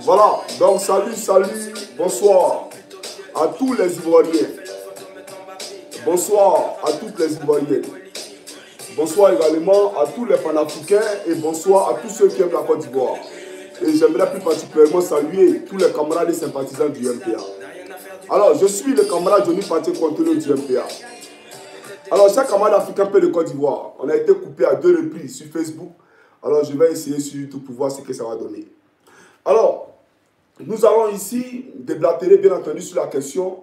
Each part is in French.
Voilà, donc salut, bonsoir à tous les Ivoiriens. Bonsoir à toutes les Ivoiriennes. Bonsoir également à tous les panafricains et bonsoir à tous ceux qui aiment la Côte d'Ivoire. Et j'aimerais plus particulièrement saluer tous les camarades et sympathisants du MPA. Alors, je suis le camarade Johnny Pathé Conteneur du MPA. Alors, chaque camarade africain de Côte d'Ivoire, on a été coupé à 2 reprises sur Facebook. Alors, je vais essayer sur YouTube pour voir ce que ça va donner. Alors, nous allons ici déblatérer bien entendu sur la question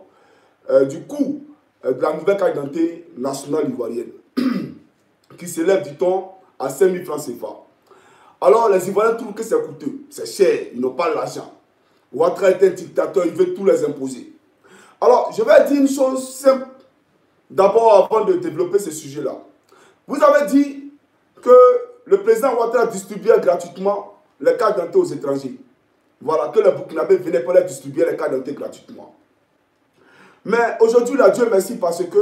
du coût de la nouvelle carte d'identité nationale ivoirienne qui s'élève, dit-on, à 5 000 francs CFA. Alors, les Ivoiriens trouvent que c'est coûteux, c'est cher, ils n'ont pas l'argent. Ouattara est un dictateur, il veut tous les imposer. Alors, je vais dire une chose simple, d'abord avant de développer ce sujet-là. Vous avez dit que le président Ouattara distribuait gratuitement les cartes d'identité aux étrangers. Voilà, que les Burkinabés venaient pour les distribuer les cartes d'identité gratuitement. Mais aujourd'hui, là, Dieu merci, parce que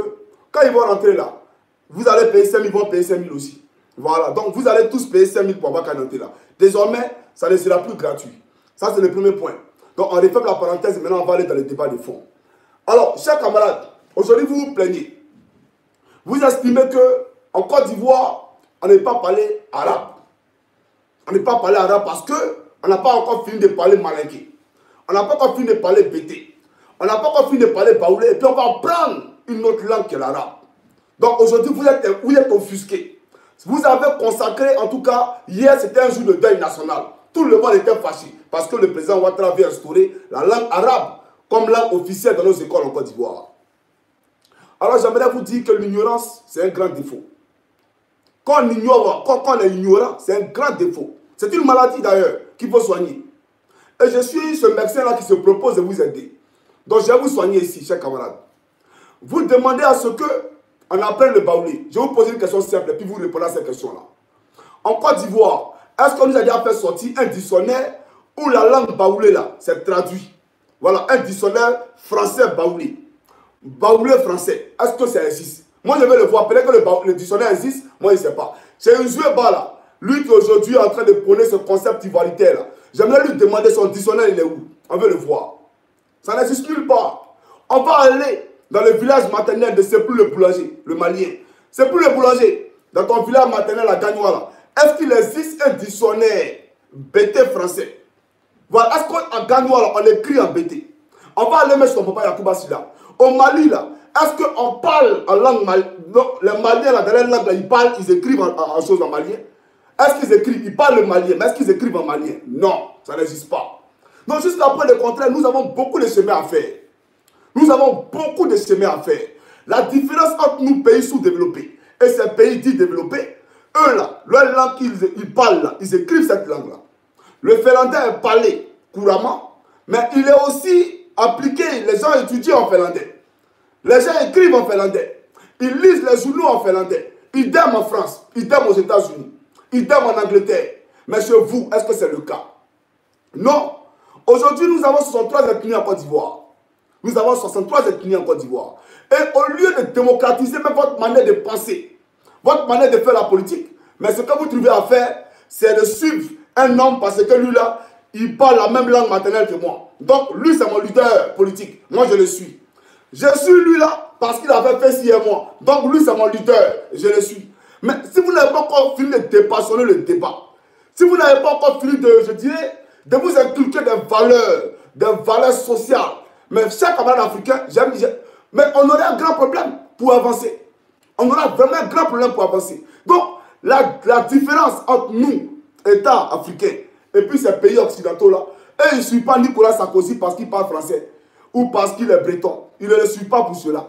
quand ils vont rentrer là, vous allez payer 5 000, ils vont payer 5 000 aussi. Voilà, donc vous allez tous payer 5 000 pour avoir carte d'identité là. Désormais, ça ne sera plus gratuit. Ça, c'est le premier point. Donc, on referme la parenthèse et maintenant, on va aller dans le débat de fond. Alors, chers camarades, aujourd'hui, vous vous plaignez. Vous estimez qu'en Côte d'Ivoire, on n'est pas parlé arabe. On n'est pas parlé arabe parce qu'on n'a pas encore fini de parler malinqué. On n'a pas encore fini de parler bété. On n'a pas encore fini de parler baoulé. Et puis, on va prendre une autre langue qui est l'arabe. Donc, aujourd'hui, vous êtes offusqués. Vous avez consacré, en tout cas, hier, c'était un jour de deuil national. Tout le monde était fâché parce que le président Ouattara avait instauré la langue arabe comme langue officielle dans nos écoles en Côte d'Ivoire. Alors, j'aimerais vous dire que l'ignorance, c'est un grand défaut. Quand on est ignorant, c'est un grand défaut. C'est une maladie d'ailleurs qu'il faut soigner. Et je suis ce médecin-là qui se propose de vous aider. Donc, je vais vous soigner ici, chers camarades. Vous demandez à ce qu'on apprenne le baoulé. Je vais vous poser une question simple et puis vous répondez à cette question-là. En Côte d'Ivoire, est-ce qu'on nous a déjà fait sortir un dictionnaire où la langue baoulé là, c'est traduit? Voilà, un dictionnaire français baoulé. Baoulé français, est-ce que ça existe? Moi, je vais le voir. Peut-être que le dictionnaire existe, moi, je ne sais pas. C'est un joueur bas là. Lui qui aujourd'hui est en train de prôner ce concept ivoiritaire là. J'aimerais lui demander son dictionnaire, il est où? On veut le voir. Ça n'existe nulle part. On va aller dans le village maternel de Seplou le boulanger, le malien. Seplou le boulanger, dans ton village maternel à Gagnoua là. Est-ce qu'il existe un dictionnaire BT français? Voilà, est-ce qu'en Gagnoua là, on écrit en BT? On va aller mettre son papa Yacouba Silla. Au Mali là, est-ce qu'on parle en langue malienne? Les Maliens là, dans leur langue là, ils parlent, ils écrivent en choses en malien. Est-ce qu'ils écrivent? Ils parlent le malien, mais est-ce qu'ils écrivent en malien? Non, ça n'existe pas. Donc jusqu'à preuve le contraire, nous avons beaucoup de chemin à faire. Nous avons beaucoup de chemin à faire. La différence entre nous, pays sous-développés, et ces pays dits développés, eux là, leur langue qu'ils parlent là, ils écrivent cette langue là. Le finlandais est parlé couramment, mais il est aussi appliqué. Les gens étudient en finlandais. Les gens écrivent en finlandais. Ils lisent les journaux en finlandais. Idem en France, idem aux États-Unis, idem en Angleterre. Mais chez vous, est-ce que c'est le cas? Non. Aujourd'hui, nous avons 63 ethnies en Côte d'Ivoire. Nous avons 63 ethnies en Côte d'Ivoire. Et au lieu de démocratiser même votre manière de penser, votre manière de faire la politique, mais ce que vous trouvez à faire, c'est de suivre un homme parce que lui là, il parle la même langue maternelle que moi. Donc lui, c'est mon leader politique. Moi, je le suis. Je suis lui là parce qu'il avait fait ci et moi. Donc lui, c'est mon leader. Je le suis. Mais si vous n'avez pas encore fini de dépassionner le débat, si vous n'avez pas encore fini de, je dirais, de vous inculquer des valeurs sociales, mais chaque camarade africain, mais on aurait un grand problème pour avancer. On aura vraiment un grand problème pour avancer. Donc, la différence entre nous, États africains, et puis ces pays occidentaux là, et ils ne suivent pas Nicolas Sarkozy parce qu'il parle français ou parce qu'il est breton. Ils ne le suivent pas pour cela.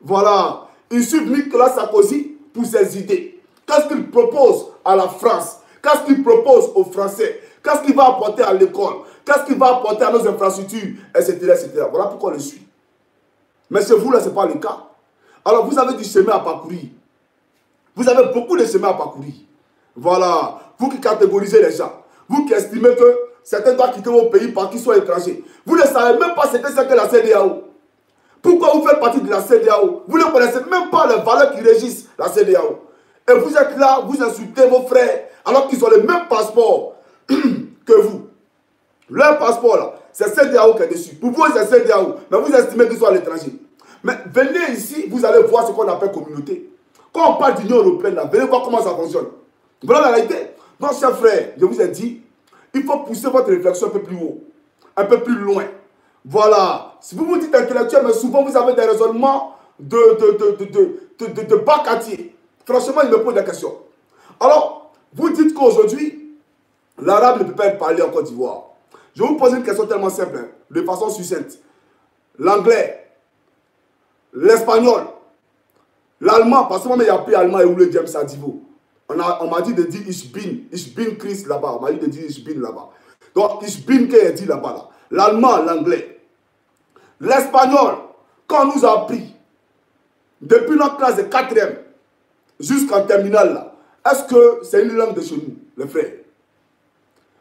Voilà. Ils suivent Nicolas Sarkozy pour ses idées. Qu'est-ce qu'il propose à la France? Qu'est-ce qu'il propose aux Français? Qu'est-ce qu'il va apporter à l'école? Qu'est-ce qu'il va apporter à nos infrastructures, etc., etc. Voilà pourquoi on le suit. Mais chez vous, là, ce n'est pas le cas. Alors, vous avez du chemin à parcourir. Vous avez beaucoup de chemin à parcourir. Voilà. Vous qui catégorisez les gens. Vous qui estimez que certains doivent quitter vos pays parce qu'ils sont étrangers. Vous ne savez même pas ce que c'est que la CEDEAO. Pourquoi vous faites partie de la CEDEAO? Vous ne connaissez même pas les valeurs qui régissent la CEDEAO. Et vous êtes là, vous insultez vos frères alors qu'ils ont le même passeport que vous. Leur passeport là, c'est CEDEAO qui est dessus. Pour vous, c'est CEDEAO, mais vous estimez qu'ils sont à l'étranger. Mais venez ici, vous allez voir ce qu'on appelle communauté. Quand on parle d'Union européenne, là, venez voir comment ça fonctionne. Voilà la réalité. Donc, chers frères, je vous ai dit, il faut pousser votre réflexion un peu plus haut, un peu plus loin. Voilà. Si vous vous dites intellectuel, mais souvent vous avez des raisonnements de bas quartier. Franchement, il me pose des questions. Alors, vous dites qu'aujourd'hui, l'arabe ne peut pas être parlé en Côte d'Ivoire. Je vais vous poser une question tellement simple, hein, de façon succincte. L'anglais, l'espagnol, l'allemand, parce que moi, j'ai appris allemand et où le James Adivo. On m'a dit de dire ich bin Chris là-bas. On m'a dit de dire ich bin là-bas. Donc, ich bin qui est dit là-bas. Là. L'allemand, l'anglais. L'espagnol, quand on nous a appris, depuis notre classe de 4e jusqu'en terminale, là, est-ce que c'est une langue de chez nous, les frères?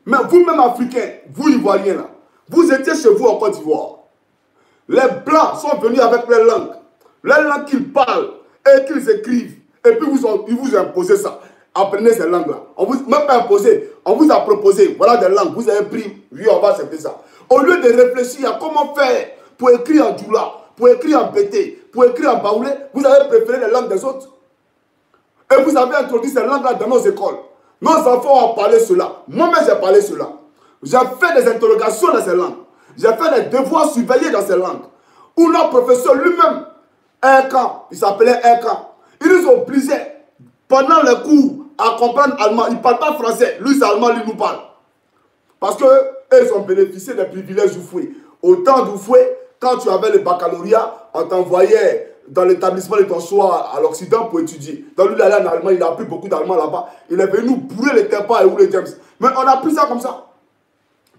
Mais vous-même, Africains, vous, Ivoiriens, là, vous étiez chez vous en Côte d'Ivoire. Les Blancs sont venus avec leur langue qu'ils parlent et qu'ils écrivent. Et puis, ils vous imposent ça. Apprenez ces langues-là. On vous même pas imposé, on vous a proposé, voilà des langues, vous avez pris, oui, on va accepter ça. Au lieu de réfléchir à comment faire pour écrire en Djoula, pour écrire en Bété, pour écrire en Baoulé, vous avez préféré les langues des autres. Et vous avez introduit ces langues-là dans nos écoles. Nos enfants ont parlé cela. Moi-même, j'ai parlé cela. J'ai fait des interrogations dans ces langues. J'ai fait des devoirs surveillés dans ces langues. Où notre professeur lui-même, il s'appelait Erkan, il nous obligeait, pendant les cours, à comprendre allemand. Il ne parle pas français. Lui, c'est allemand, lui nous parle. Parce qu'ils ont bénéficié des privilèges d'Oufoué. Au temps d'Oufoué, quand tu avais le baccalauréat, on t'envoyait dans l'établissement de ton choix à l'Occident pour étudier. Donc lui, il allait en allemand, il a appris beaucoup d'allemand là-bas. Il est venu nous bourrer les tympans et où les James. Mais on a pris ça comme ça.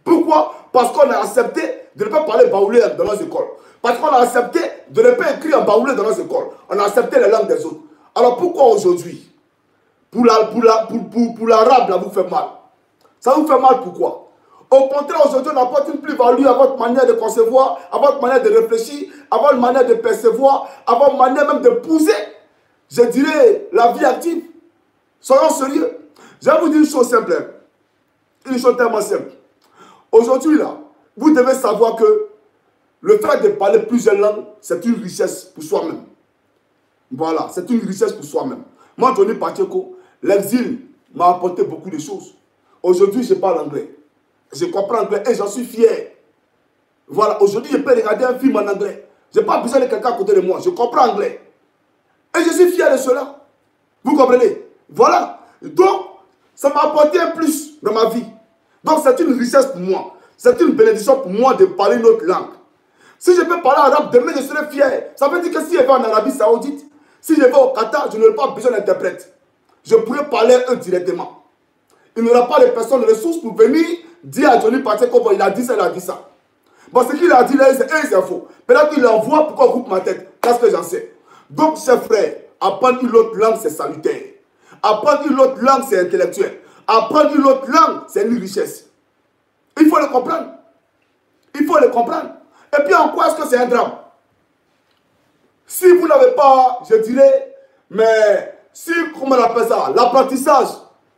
Pourquoi? Parce qu'on a accepté de ne pas parler baoulé dans nos écoles. Parce qu'on a accepté de ne pas écrire en baoulé dans nos écoles. On a accepté les langues des autres. Alors pourquoi aujourd'hui, pour l'arabe, là, vous fait mal? Ça vous fait mal pourquoi? Au contraire, aujourd'hui, on apporte une plus-value à votre manière de concevoir, à votre manière de réfléchir, à votre manière de percevoir, à votre manière même de pousser, je dirais, la vie active. Soyons sérieux. Je vais vous dire une chose simple. Une chose tellement simple. Aujourd'hui, là, vous devez savoir que le fait de parler plusieurs langues, c'est une richesse pour soi-même. Voilà, c'est une richesse pour soi-même. Moi, Johnny Pacheco, l'exil m'a apporté beaucoup de choses. Aujourd'hui, je parle anglais. Je comprends anglais et j'en suis fier. Voilà, aujourd'hui, je peux regarder un film en anglais. Je n'ai pas besoin de quelqu'un à côté de moi. Je comprends anglais. Et je suis fier de cela. Vous comprenez? Voilà. Donc, ça m'a apporté un plus dans ma vie. Donc, c'est une richesse pour moi. C'est une bénédiction pour moi de parler une autre langue. Si je peux parler arabe, demain, je serai fier. Ça veut dire que si je vais en Arabie Saoudite, si je vais au Qatar, je n'aurai pas besoin d'interprète. Je pourrai parler eux directement. Il n'y aura pas de personnes ressources pour venir dire à Johnny Pacheco, il a dit ça, il a dit ça. Bon, ce qu'il a dit là, c'est faux. Peut-être qu'il envoie, pourquoi on coupe ma tête? Qu'est-ce que j'en sais? Donc, chers frères, apprendre une autre langue, c'est salutaire. Apprendre une autre langue, c'est intellectuel. Apprendre une autre langue, c'est une richesse. Il faut le comprendre. Il faut le comprendre. Et puis, en quoi est-ce que c'est un drame? Si vous n'avez pas, je dirais, mais si, comment on appelle ça, l'apprentissage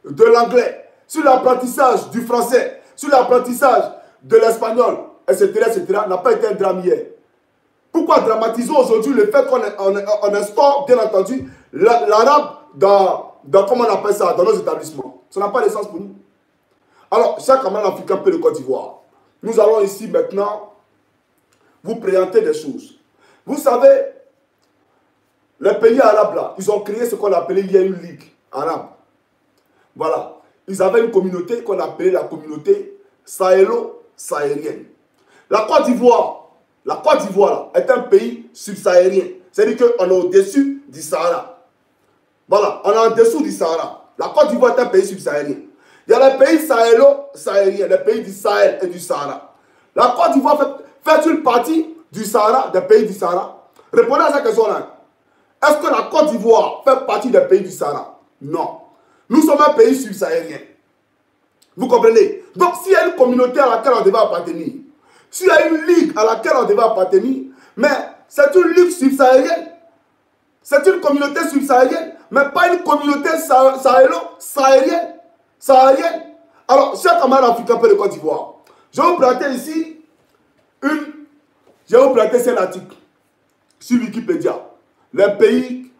de l'anglais, sur l'apprentissage du français, sur l'apprentissage de l'espagnol, etc., n'a pas été un drame hier. Pourquoi dramatisons aujourd'hui le fait qu'on instaure, bien entendu, l'arabe dans, comment on appelle ça, dans nos établissements? Ça n'a pas de sens pour nous. Alors, chaque camarade africain peut le Côte d'Ivoire. Nous allons ici maintenant vous présenter des choses. Vous savez, les pays arabes là, ils ont créé ce qu'on appelait hier une ligue arabe. Voilà. Ils avaient une communauté qu'on appelait la communauté sahélo-saharienne. La Côte d'Ivoire est un pays subsahérien. C'est-à-dire qu'on est au-dessus du Sahara. Voilà, on est en dessous du Sahara. La Côte d'Ivoire est un pays subsahérien. Il y a les pays sahélo-sahariens, les pays du Sahel et du Sahara. La Côte d'Ivoire fait-il partie du Sahara, des pays du Sahara? Répondez à cette question-là. Est-ce que la Côte d'Ivoire fait partie des pays du Sahara? Non. Nous sommes un pays subsaharien. Vous comprenez? Donc, s'il y a une communauté à laquelle on devait appartenir, s'il y a une ligue à laquelle on devait appartenir, mais c'est une ligue subsaharienne. C'est une communauté subsaharienne, mais pas une communauté sahélo-saharienne. Saharienne. Alors, chers camarades africains de Côte d'Ivoire, je vais vous présenter ici cet article sur Wikipédia. Les pays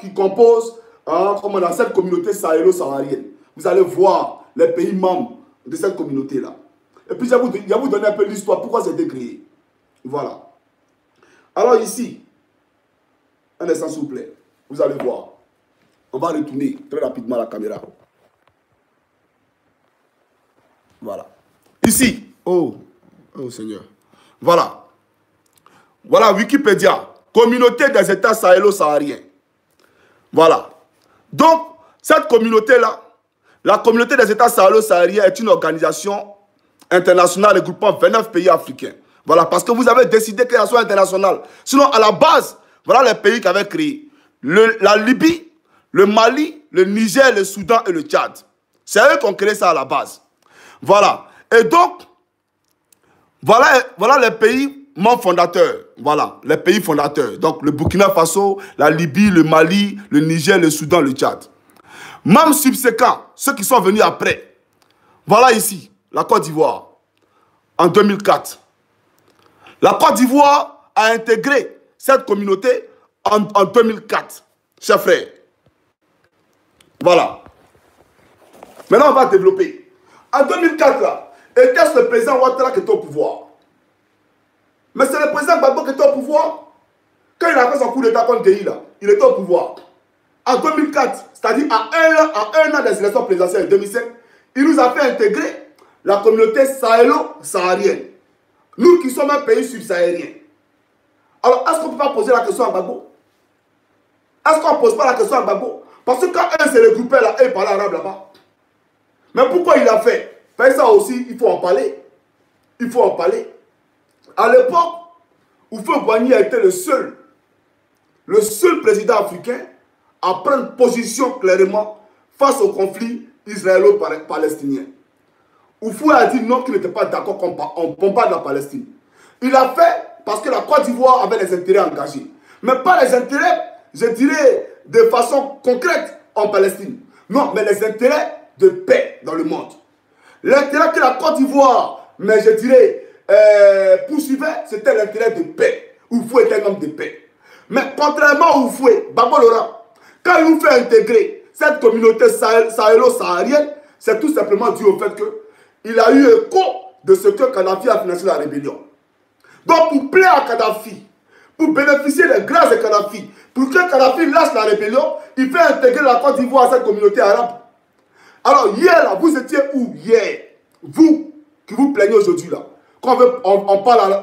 qui composent cette communauté sahélo-saharienne. Vous allez voir les pays membres de cette communauté-là. Et puis, je vais vous donner un peu l'histoire, pourquoi c'était créé. Voilà. Alors ici, un instant s'il vous plaît, vous allez voir. On va retourner très rapidement la caméra. Voilà. Ici. Oh Seigneur. Voilà. Voilà Wikipédia. Communauté des États sahélo-sahariens. Voilà. Donc, cette communauté-là, la communauté des États sahélo-sahariens est une organisation internationale regroupant 29 pays africains. Voilà, parce que vous avez décidé qu'elle soit internationale. Sinon, à la base, voilà les pays qui avaient créé. La Libye, le Mali, le Niger, le Soudan et le Tchad. C'est eux qui ont créé ça à la base. Voilà. Et donc, voilà les pays membres fondateurs. Voilà, les pays fondateurs. Donc, le Burkina Faso, la Libye, le Mali, le Niger, le Soudan, le Tchad. Membres subséquents, ceux qui sont venus après. Voilà ici, la Côte d'Ivoire, en 2004. La Côte d'Ivoire a intégré cette communauté en 2004, chers frères. Voilà. Maintenant, on va développer. En 2004, là, était-ce le président Ouattara qui était au pouvoir? Mais c'est le président Gbagbo qui était au pouvoir. Quand il a fait son coup d'état contre Gueye, là, il était au pouvoir. En 2004, c'est-à-dire à un an des élections présidentielles en 2005, il nous a fait intégrer la communauté sahélo-saharienne. Nous qui sommes un pays subsaharien. Alors, est-ce qu'on ne peut pas poser la question à Gbagbo? Est-ce qu'on ne pose pas la question à Gbagbo? Parce que quand un s'est regroupé là, et il parlait arabe là-bas. Mais pourquoi il a fait? Parce que ça aussi, il faut en parler. Il faut en parler. À l'époque, Houphouët-Boigny a été le seul président africain à prendre position clairement face au conflit israélo-palestinien. Houphouët a dit non, qu'il n'était pas d'accord qu'on bombarde la Palestine. Il a fait parce que la Côte d'Ivoire avait des intérêts engagés. Mais pas les intérêts, je dirais, de façon concrète en Palestine. Non, mais les intérêts de paix dans le monde. L'intérêt que la Côte d'Ivoire, mais je dirais, poursuivait, c'était l'intérêt de paix. Houphouët était un homme de paix. Mais contrairement à Houphouët, Gbagbo Laurent, quand il nous fait intégrer cette communauté sahélo-saharienne, c'est tout simplement dû au fait qu'il a eu écho de ce que Kadhafi a financé la rébellion. Donc pour plaire à Kadhafi, pour bénéficier des grâces de Kadhafi, pour que Kadhafi lâche la rébellion, il fait intégrer la Côte d'Ivoire à cette communauté arabe. Alors hier, là, vous étiez où hier? Vous, qui vous plaignez aujourd'hui là. Quand on parle,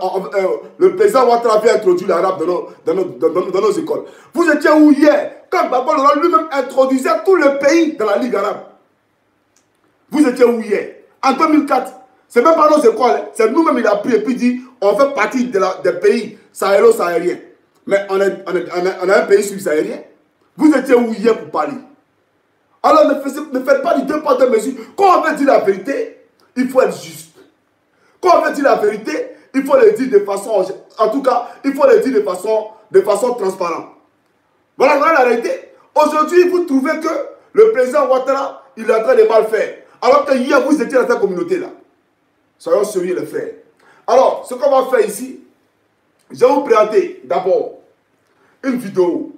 le président Ouattara avait introduit l'arabe dans nos écoles. Vous étiez où hier? Quand Gbagbo Laurent lui-même introduisait tout le pays dans la Ligue arabe. Vous étiez où hier? En 2004. C'est même pas nos écoles. C'est nous-mêmes il a pris et puis dit on fait partie des pays sahélo-sahariens. Mais on est un pays subsaharien. Vous étiez où hier pour parler? Alors ne faites pas du deux poids deux mesures. Quand on veut dire la vérité, il faut être juste. Quand on veut dire la vérité, il faut le dire de façon, en tout cas, il faut le dire de façon transparente. Voilà la réalité. Aujourd'hui, vous trouvez que le président Ouattara, il est en train de mal faire. Alors que hier, vous étiez dans cette communauté-là. Soyons sérieux, les frères. Alors, ce qu'on va faire ici, je vais vous présenter d'abord une vidéo.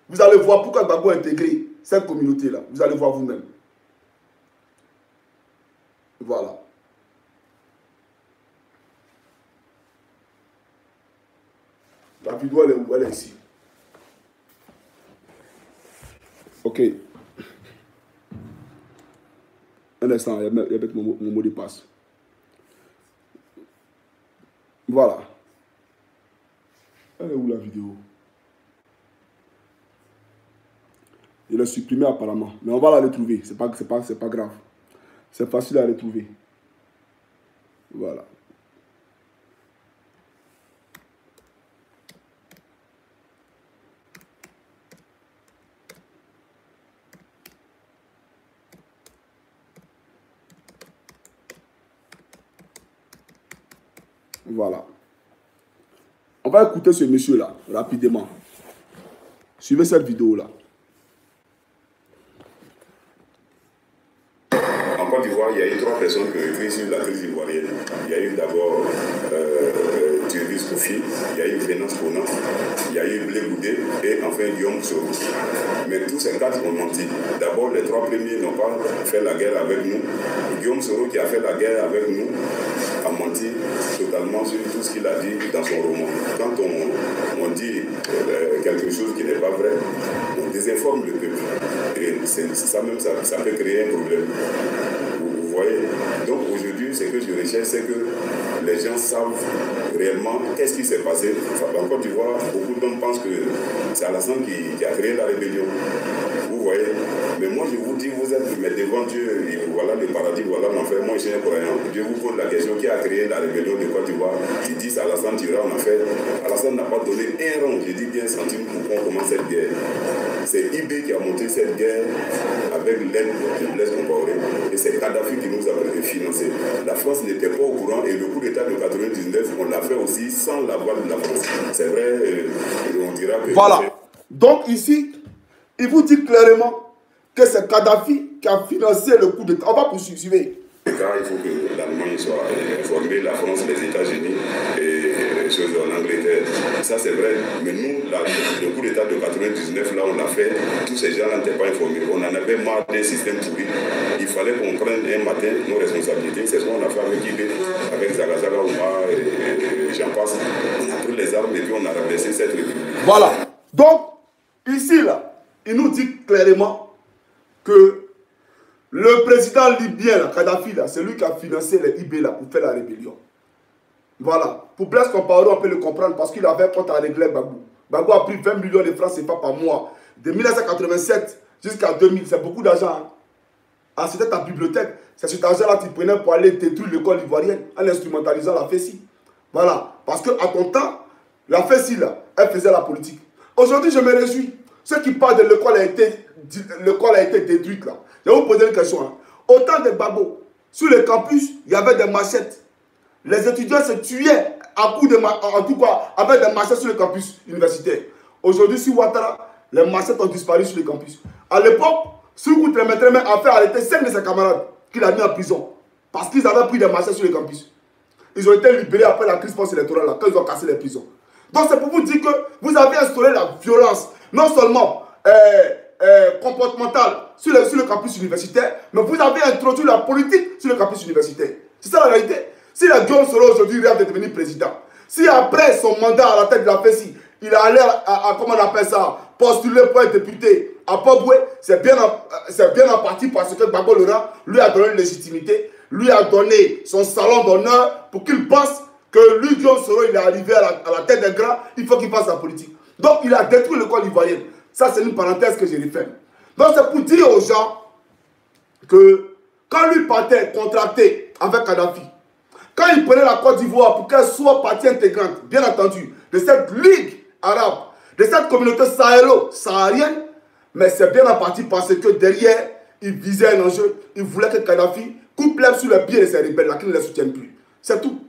Vous allez voir pourquoi Gbagbo a intégré cette communauté-là. Vous allez voir vous-même. Voilà. La vidéo, elle est où? Elle est ici. Ok. Un instant, il y a mettre mon mot de passe. Voilà. Elle est où la vidéo? Il l'a supprimée apparemment. Mais on va la retrouver. C'est pas grave. C'est facile à retrouver. Voilà. Voilà. On va écouter ce monsieur-là, rapidement. Suivez cette vidéo-là. En Côte d'Ivoire, il y a eu 3 personnes qui ont écrit sur la crise ivoirienne. Il y a eu d'abord Thierry Skoufi, il y a eu Vénance Ponant, il y a eu Blé Goudé et enfin Guillaume Soro. Mais tous ces 4 ont menti. D'abord, les 3 premiers n'ont pas fait la guerre avec nous. Guillaume Soro, qui a fait la guerre avec nous, a menti totalement sur tout ce qu'il a dit dans son roman. Quand on dit quelque chose qui n'est pas vrai, on désinforme le peuple. Et ça même, ça peut créer un problème. Vous voyez? Donc aujourd'hui, ce que je recherche, c'est que les gens savent réellement qu'est-ce qui s'est passé. En Côte d'Ivoire, beaucoup d'hommes pensent que c'est Alassane qui a créé la rébellion. Vous voyez? Mais moi, je vous dis, vous êtes devant Dieu, et voilà le paradis, voilà l'enfer. Moi, je suis un croyant. Dieu vous pose la question qui a créé la rébellion de Côte d'Ivoire. Ils disent Alassane Tira en enfer. Alassane n'a pas donné un rond, je dis bien centime, pour qu'on commence cette guerre. C'est IB qui a monté cette guerre avec l'aide de Blaise Compaoré. Et c'est Kadhafi qui nous a financé. La France n'était pas au courant et le coup d'État de 99, on l'a fait aussi sans la voix de la France. C'est vrai, on dira que... Voilà. Donc ici, il vous dit clairement que c'est Kadhafi qui a financé le coup d'État. On va poursuivre. Il faut que l'Allemagne soit informée, la France, les États-Unis et les choses en Angleterre. Ça, c'est vrai. Mais nous, le coup d'État de 99, là, on l'a fait. Tous ces gens-là n'étaient pas informés. On en avait marre d'un système pourri. Il fallait qu'on prenne un matin nos responsabilités. C'est ce qu'on a fait avec IB, avec Zagazaga, Ouma et j'en passe. On a pris les armes et puis on a renversé cette république. Voilà. Donc, ici, là, il nous dit clairement que le président libyen, là, Kadhafi, c'est lui qui a financé les IB là, pour faire la rébellion. Voilà. Pour Blaise Compaoré, on peut le comprendre parce qu'il avait un compte à régler Gbagbo. Gbagbo a pris 20 millions de francs CFA par mois. De 1987 jusqu'à 2000, c'est beaucoup d'argent. Hein. Ah, c'était ta bibliothèque. C'est cet argent-là que tu prenais pour aller détruire l'école ivoirienne en instrumentalisant la FESI. Voilà. Parce qu'à ton temps, la FESI, là, elle faisait la politique. Aujourd'hui, je me réjouis. Ceux qui parlent de l'école a été détruite, là. Je vais vous poser une question. Hein. Au temps de Gbagbo, sur le campus, il y avait des machettes. Les étudiants se tuaient à coups de en tout cas, avec des machettes sur le campus universitaire. Aujourd'hui, sur Ouattara, les machettes ont disparu sur le campus. À l'époque, Soukou Tlemetreme a fait arrêter 5 de ses camarades qu'il a mis en prison. Parce qu'ils avaient pris des machettes sur le campus. Ils ont été libérés après la crise post-électorale, quand ils ont cassé les prisons. Donc c'est pour vous dire que vous avez instauré la violence, non seulement comportementale sur le campus universitaire, mais vous avez introduit la politique sur le campus universitaire. C'est ça la réalité. Si la Guillaume Soro aujourd'hui rêve de devenir président, si après son mandat à la tête de la FESI, il a allé à comment on appelle ça, postuler pour être député à Poboué, c'est bien en partie parce que Gbagbo Laurent lui a donné une légitimité, lui a donné son salon d'honneur pour qu'il pense que lui, Guillaume Soro, il est arrivé à la tête des grands, il faut qu'il fasse la politique. Donc il a détruit l'école ivoirienne. Ça, c'est une parenthèse que je referme. Donc c'est pour dire aux gens que quand lui partait contracté avec Kadhafi, quand il prenait la Côte d'Ivoire pour qu'elle soit partie intégrante, bien entendu, de cette ligue arabe, de cette communauté sahélo-saharienne, mais c'est bien en partie parce que derrière, il visait un enjeu, il voulait que Kadhafi coupe l'herbe sur les pieds de ces rebelles-là, qui ne les soutiennent plus. C'est tout.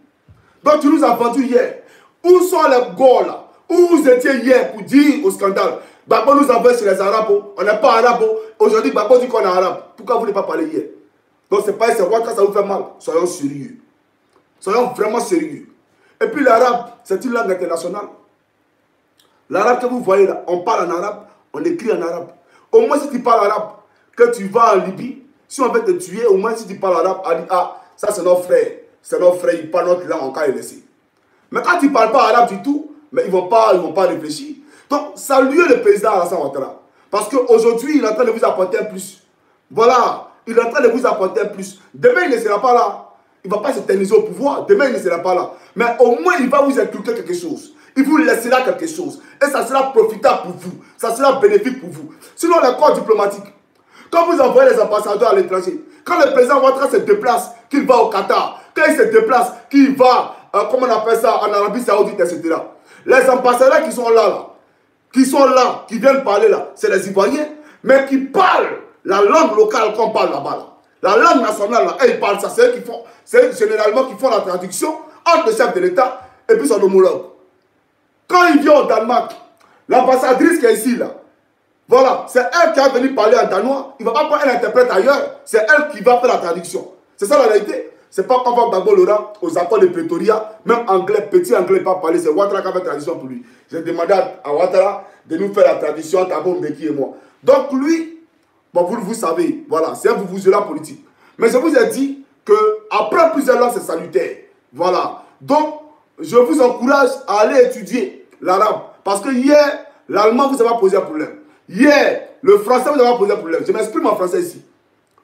Donc tu nous as vendu hier. Où sont les gars là? Où vous étiez hier pour dire au scandale? Gbagbo nous envoie chez les Arabes, on n'est pas Arabes. Aujourd'hui, Gbagbo dit qu'on est Arabe. Pourquoi vous n'avez pas parlé hier? Donc c'est pas c'est quoi ça vous fait mal. Soyons sérieux. Soyons vraiment sérieux. Et puis l'arabe, c'est une langue internationale. L'arabe que vous voyez là, on parle en arabe, on écrit en arabe. Au moins si tu parles arabe, que tu vas en Libye, si on veut te tuer, au moins si tu parles arabe, on dit, ah, ça c'est nos frères. C'est nos frères, ils parlent notre langue, on va les laisser. Mais quand tu ne parles pas arabe du tout, mais ils ne vont pas réfléchir. Donc, saluez le président Alassane Ouattara. Parce qu'aujourd'hui, il est en train de vous apporter un plus. Voilà, il est en train de vous apporter un plus. Demain, il ne sera pas là. Il ne va pas s'éterniser au pouvoir. Demain, il ne sera pas là. Mais au moins, il va vous inculquer quelque chose. Il vous laissera quelque chose. Et ça sera profitable pour vous. Ça sera bénéfique pour vous. Sinon, les corps diplomatiques, quand vous envoyez les ambassadeurs à l'étranger, Quand le président Ouattara se déplace, qu'il va au Qatar, quand il se déplace, qu'il va, comment on appelle ça, en Arabie Saoudite, etc. Les ambassadeurs qui sont là, qui viennent parler là, c'est les Ivoiriens, mais qui parlent la langue locale qu'on parle là-bas. Là. La langue nationale, là, ils parlent ça. C'est eux généralement qui font la traduction entre le chef de l'État et puis son homologue. Quand il vient au Danemark, l'ambassadrice qui est ici, là, voilà, c'est elle qui a venu parler en danois. Il ne va pas prendre un interprète ailleurs. C'est elle qui va faire la traduction. C'est ça la réalité. C'est pas qu'on va Gbagbo Laurent aux accords de Pretoria, même anglais, petit anglais, pas parler. C'est Ouattara qui a fait la traduction pour lui. J'ai demandé à Ouattara de nous faire la traduction entre Thabo Mbeki et moi. Donc lui, bon, vous savez, voilà, c'est un vous-vous-là politique. Mais je vous ai dit qu'après plusieurs langues, c'est salutaire. Voilà. Donc, je vous encourage à aller étudier l'arabe. Parce que hier, l'allemand vous a posé un problème. Hier, le français vous a posé un problème. Je m'exprime en français ici.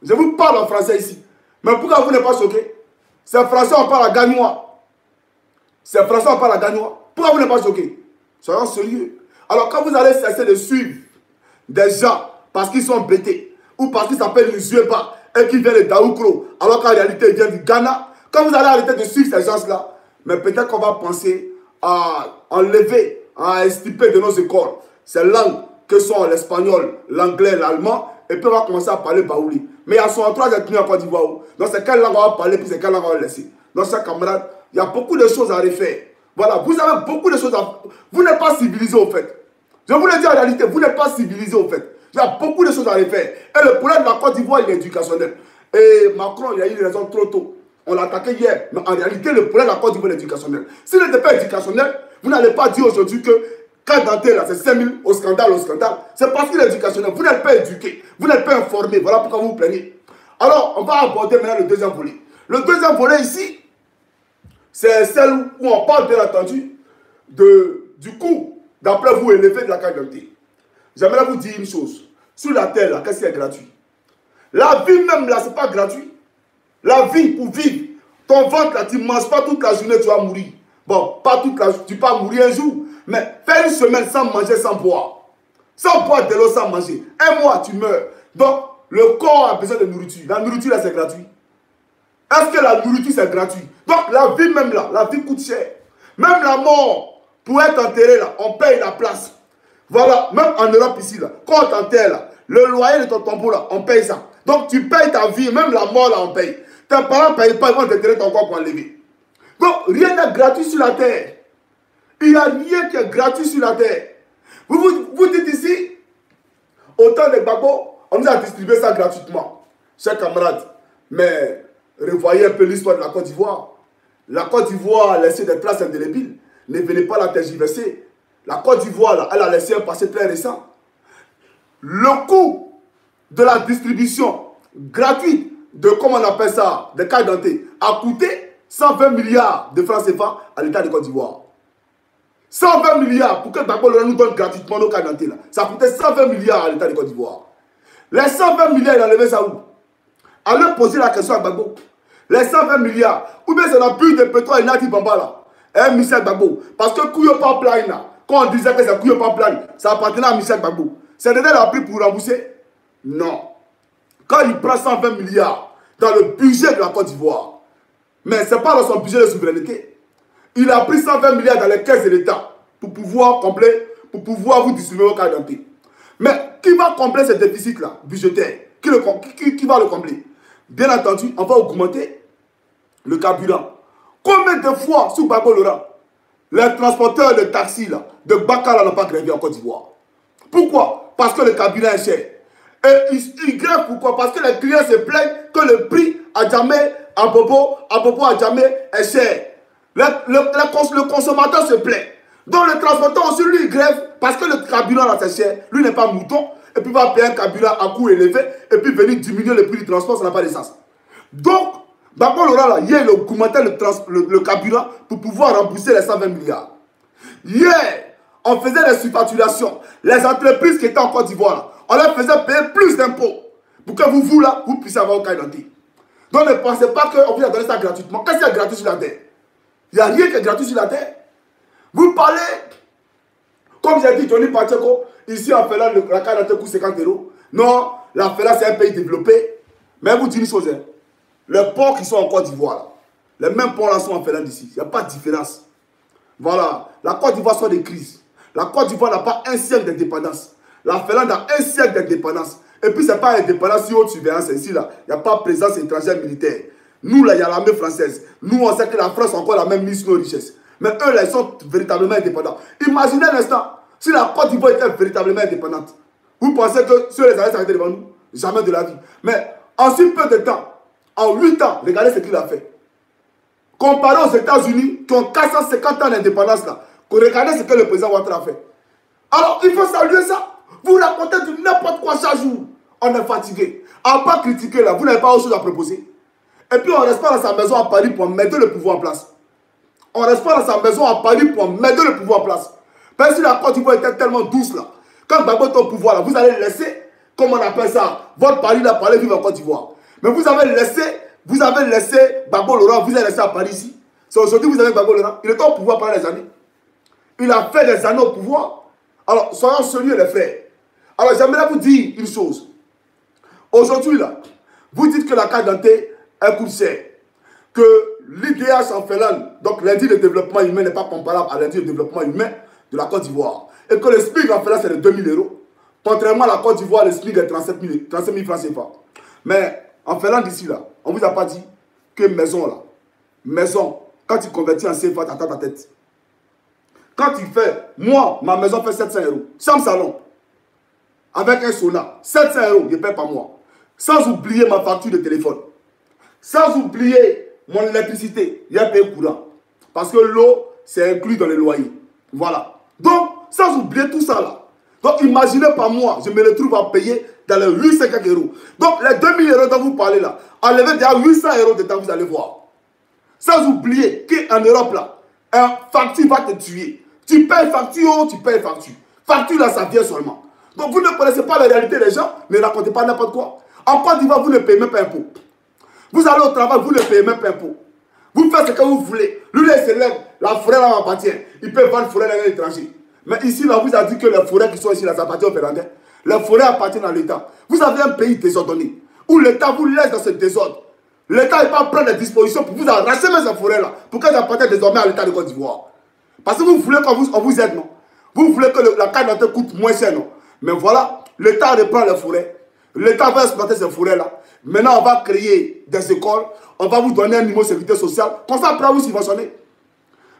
Je vous parle en français ici. Mais pourquoi vous n'êtes pas choqué? C'est français, on parle à gagnois. C'est français, on parle à gagnois. Pourquoi vous n'êtes pas choqué? Soyons sérieux. Alors, quand vous allez cesser de suivre des gens parce qu'ils sont bêtés ou parce qu'ils s'appellent Usueba et qu'ils viennent de Daoukro, alors qu'en réalité, ils viennent du Ghana, quand vous allez arrêter de suivre ces gens-là, mais peut-être qu'on va penser à enlever, à extirper de nos écoles ces langues que sont l'espagnol, l'anglais, l'allemand, et puis on va commencer à parler baouli. Mais il y a son entourage qui est en Côte d'Ivoire. Donc c'est quelle langue on va parler, puis c'est quelle langue on va laisser. Donc chers camarades, il y a beaucoup de choses à refaire. Voilà, vous avez beaucoup de choses à... Vous n'êtes pas civilisé au fait. Je vous le dis en réalité, vous n'êtes pas civilisé au fait. Il y a beaucoup de choses à refaire. Et le problème de la Côte d'Ivoire, il est éducationnel. Et Macron, il a eu raison trop tôt. On l'a attaqué hier. Mais en réalité, le problème de la Côte d'Ivoire est éducationnel. S'il n'était pas éducationnel, vous n'allez pas dire aujourd'hui que quand Dante, là, c'est 5000 au scandale, c'est parce qu'il est éducationnel. Vous n'êtes pas éduqué, vous n'êtes pas informé. Voilà pourquoi vous vous plaignez. Alors, on va aborder maintenant le deuxième volet. Le deuxième volet ici, c'est celle où on parle, bien entendu, du coût, d'après vous, élevé de la carte d'identité. J'aimerais vous dire une chose. Sur la terre, là, qu'est-ce qui est gratuit? La vie même, là, c'est pas gratuit. La vie, pour vivre, ton ventre, là, tu ne manges pas toute la journée, tu vas mourir. Bon, pas toute la journée, tu vas mourir un jour. Mais faire une semaine sans manger, sans boire. Sans boire de l'eau, sans manger. Un mois, tu meurs. Donc, le corps a besoin de nourriture. La nourriture, là, c'est gratuit. Est-ce que la nourriture, c'est gratuit? Donc, la vie même, là, la vie coûte cher. Même la mort, pour être enterré, là, on paye la place. Voilà, même en Europe, ici, là, quand on t'enterre, là, le loyer de ton tombeau, là, on paye ça. Donc, tu payes ta vie, même la mort, là, on paye. Tes parents ne payent pas, ils vont t'enterrer ton corps pour enlever. Donc, rien n'est gratuit sur la terre. Il n'y a rien qui est gratuit sur la terre. Vous dites ici, au temps de Gbagbo, on nous a distribué ça gratuitement. Chers camarades, mais revoyez un peu l'histoire de la Côte d'Ivoire. La Côte d'Ivoire a laissé des traces indélébiles. Ne venez pas la tergiverser. La Côte d'Ivoire, elle a laissé un passé très récent. Le coût de la distribution gratuite de, comment on appelle ça, des cartes d'identité, a coûté 120 milliards de francs CFA à l'État de Côte d'Ivoire. 120 milliards pour que Gbagbo nous donne gratuitement nos cartes d'identité. Ça coûtait 120 milliards à l'État de Côte d'Ivoire. Les 120 milliards, il a levé ça où? Allez poser la question à Gbagbo. Les 120 milliards, ou bien c'est la pure de pétrole et Nati Bamba là. Michel Gbagbo. Parce que Kouyo Pipeline là, quand on disait que c'est Kouyo Pipeline, ça appartenait à Michel Gbagbo. C'est donné la prix pour rembourser? Non. Quand il prend 120 milliards dans le budget de la Côte d'Ivoire, mais ce n'est pas dans son budget de souveraineté. Il a pris 120 milliards dans les caisses de l'État pour pouvoir vous distribuer vos cartes d'identité. Mais qui va combler ce déficit-là, budgétaire? Qui va le combler? Bien entendu, on va augmenter le carburant. Combien de fois, sous Gbagbo Laurent, les transporteurs de taxi, là, de Bakar, n'ont pas grévé en Côte d'Ivoire? Pourquoi? Parce que le carburant est cher. Et ils grèvent pourquoi? Parce que les clients se plaignent que le prix à Djamé, à Bobo à Djamé est cher. Le consommateur se plaint. Donc le transporteur aussi, lui, il grève parce que le carburant là, c'est cher. Lui n'est pas mouton. Et puis il va payer un carburant à coût élevé. Et puis venir diminuer le prix du transport, ça n'a pas de sens. Donc, Gbagbo Laurent, là, hier, il augmentait le carburant pour pouvoir rembourser les 120 milliards. Hier, on faisait des surfacturations. Les entreprises qui étaient en Côte d'Ivoire, on leur faisait payer plus d'impôts pour que vous, là, vous puissiez avoir une carte d'identité. Donc ne pensez pas qu'on vous a donné ça gratuitement. Qu'est-ce qu'il y a gratuit sur la terre? Il n'y a rien qui est gratuit sur la terre. Vous parlez, comme j'ai dit, Johnny Pacheco, ici en Fela, la carte d'identité coûte 50 €. Non, la Fela, c'est un pays développé. Mais vous dites une chose, hein, les ports qui sont en Côte d'Ivoire, les mêmes ports là sont en Finlande ici. Il n'y a pas de différence. Voilà. La Côte d'Ivoire soit des crises. La Côte d'Ivoire n'a pas un siècle d'indépendance. La Finlande a un siècle d'indépendance. Et puis, ce n'est pas indépendance sur haute surveillance ici. Là. Il n'y a pas de présence étrangère militaire. Nous, là, il y a l'armée française. Nous, on sait que la France a encore la même mise sur nos richesses. Mais eux, là, ils sont véritablement indépendants. Imaginez un instant, si la Côte d'Ivoire était véritablement indépendante, vous pensez que ceux les allaient s'arrêter devant nous? Jamais de la vie. Mais en si peu de temps, en 8 ans, regardez ce qu'il a fait. Comparé aux États-Unis, qui ont 450 ans d'indépendance, là, regardez ce que le président Ouattara a fait. Alors, il faut saluer ça. Vous racontez du n'importe quoi chaque jour. On est fatigué. À ne pas critiquer, là, vous n'avez pas autre chose à proposer. Et puis, on reste pas dans sa maison à Paris pour mettre le pouvoir en place. On reste pas dans sa maison à Paris pour mettre le pouvoir en place. Parce que si la Côte d'Ivoire était tellement douce, là, quand Gbagbo est au pouvoir, là, vous allez laisser, comment on appelle ça, votre Paris, là, pour aller vivre en Côte d'Ivoire. Mais vous avez laissé Gbagbo Laurent, vous avez laissé à Paris ici. C'est aujourd'hui que vous avez Gbagbo Laurent. Il était au pouvoir pendant des années. Il a fait des années au pouvoir. Alors, soyons sérieux, les frères. Alors, j'aimerais vous dire une chose. Aujourd'hui, là, vous dites que la carte d'identité coûte cher. Que l'IDH en Finlande, donc l'indice de développement humain n'est pas comparable à l'indice de développement humain de la Côte d'Ivoire. Et que le SMIC en Finlande, c'est de 2 000 €. Contrairement à la Côte d'Ivoire, le SMIC est 35 000 francs CFA. Mais en Finlande, ici, là, on ne vous a pas dit que maison, là, maison, quand tu convertis en CFA, tu attends ta tête. Quand tu fais, moi, ma maison fait 700 €. Chambre salon, avec un sauna, 700 € je paie par mois. Sans oublier ma facture de téléphone. Sans oublier mon électricité, il y a payé courant. Parce que l'eau, c'est inclus dans le loyer. Voilà. Donc, sans oublier tout ça là. Donc, imaginez par mois, je me retrouve à payer dans les 800 €. Donc, les 2 000 € dont vous parlez là, enlevez déjà 800 € de temps, vous allez voir. Sans oublier qu'en Europe là, un facture va te tuer. Tu payes facture, tu payes facture. Facture là, ça vient seulement. Donc, vous ne connaissez pas la réalité des gens, ne racontez pas n'importe quoi. En Côte d'Ivoire, vous ne payez même pas impôt. Vous allez au travail, vous ne payez même pas impôt. Vous faites ce que vous voulez. Lui, là, il se lève, la forêt là m'appartient. Il peut vendre la forêt à l'étranger. Mais ici, là, vous avez dit que les forêts qui sont ici, là, ça appartient aux Finlandais. Les forêts appartiennent à l'État. Vous avez un pays désordonné, où l'État vous laisse dans ce désordre. L'État n'est pas prendre des dispositions pour vous arracher même ces forêts-là, pour qu'elles appartiennent désormais à l'État de Côte d'Ivoire. Parce que vous voulez qu'on vous aide, non? Vous voulez que la carte d'identité coûte moins cher, non? Mais voilà, l'État reprend les forêts. L'État va exploiter ces forêts-là. Maintenant, on va créer des écoles. On va vous donner un niveau de sécurité sociale. Comme ça, après, vous subventionner.